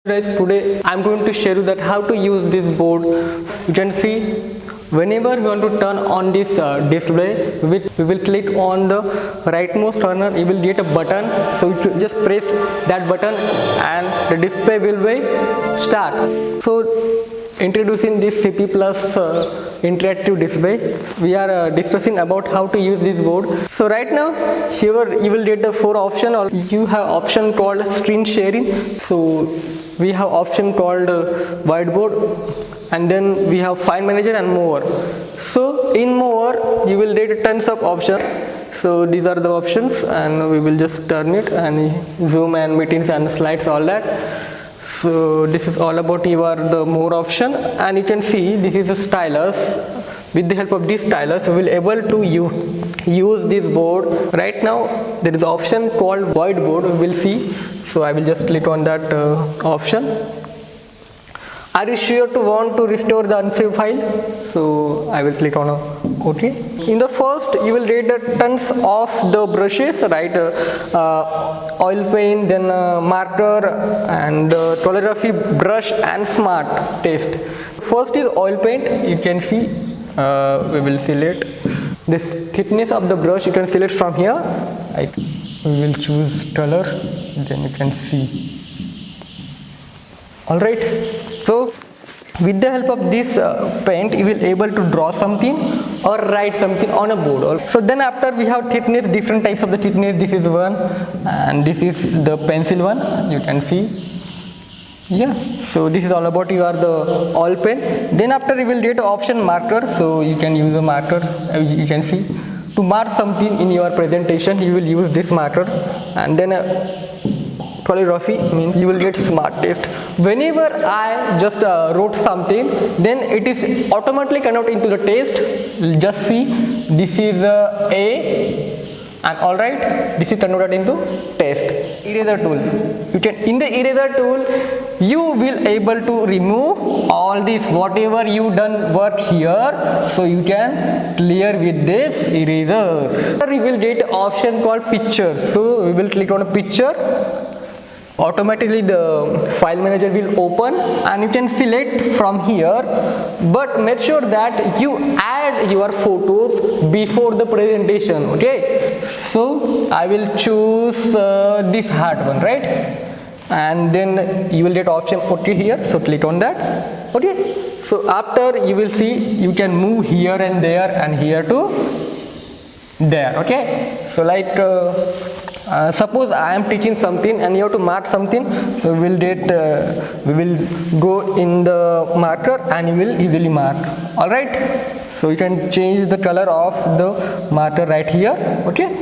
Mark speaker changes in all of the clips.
Speaker 1: Guys, today I'm going to share you that how to use this board. You can see whenever we want to turn on this display, we will click on the rightmost corner. You will get a button, so you just press that button and the display will be start. So introducing this CP Plus interactive display, we are discussing about how to use this board. So right now here you will get the 4 options, or you have option called screen sharing. So we have option called whiteboard, and then we have file manager and more. So in more you will get tons of options. So these are the options, and we will just turn it and zoom and meetings and slides, all that. So this is all about the more option, and you can see this is a stylus. With the help of this stylus we will able to use this board. Right now there is an option called whiteboard, we will see. So I will just click on that option. Are you sure to want to restore the unsaved file? So I will click on OK. In the first you will read the tons of the brushes, right? Oil paint, then marker, and calligraphy brush and smart test. First is oil paint. You can see we will select this thickness of the brush. You can select from here. We will choose color, then you can see. Alright, so with the help of this paint you will able to draw something or write something on a board. So then after we have thickness, different types of the thickness. This is one, and this is the pencil one, you can see. Yeah, so this is all about the oil pen. Then after you will get option marker, so you can use a marker. You can see, to mark something in your presentation you will use this marker. And then calligraphy means you will get smart test. Whenever I just wrote something, then it is automatically converted into the test. Just see, this is A, and alright, this is converted into test. Eraser tool, you can, in the eraser tool you will able to remove all this whatever you done work here, so you can clear with this eraser. We will get option called picture, so we will click on a picture. Automatically the file manager will open and you can select from here, but make sure that you add your photos before the presentation. Okay, so I will choose this heart one, right? And then you will get option OK here, so click on that. Okay, so after you will see you can move here and there and here to there. Okay, so like suppose I am teaching something and you have to mark something, so we will go in the marker and you will easily mark. All right, so you can change the color of the marker right here. Okay,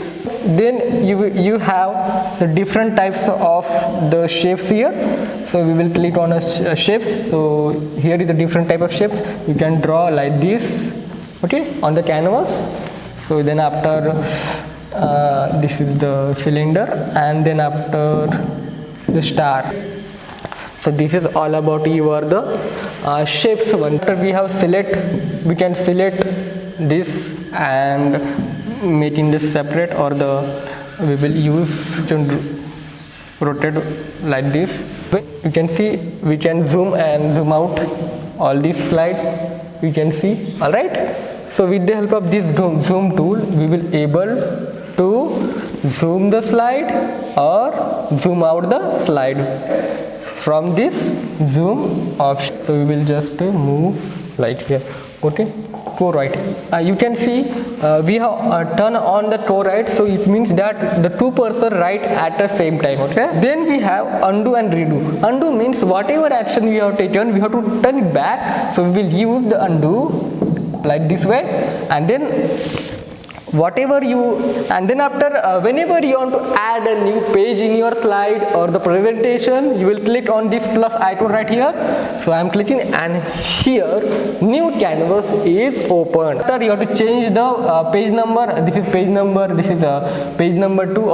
Speaker 1: then you have the different types of the shapes here, so we will click on a shapes. So here is a different type of shapes. You can draw like this, okay, on the canvas. So then after this is the cylinder, and then after the star. So this is all about the shapes one. After we have select, we can select this and making this separate, or we will use to rotate like this. You can see we can zoom and zoom out all this slide, we can see. All right, so with the help of this zoom tool we will able to zoom the slide or zoom out the slide from this zoom option. So we will just move like here. Okay, co-write. You can see we have turned on the co-write, so it means that the two person write at the same time. Okay, then we have undo and redo. Undo means whatever action we have taken we have to turn it back, so we will use the undo like this way. And then whatever you, and then after whenever you want to add a new page in your slide or the presentation, you will click on this plus icon right here. So I am clicking, and here new canvas is opened. After you have to change the page number. This is page number, this is page number 2.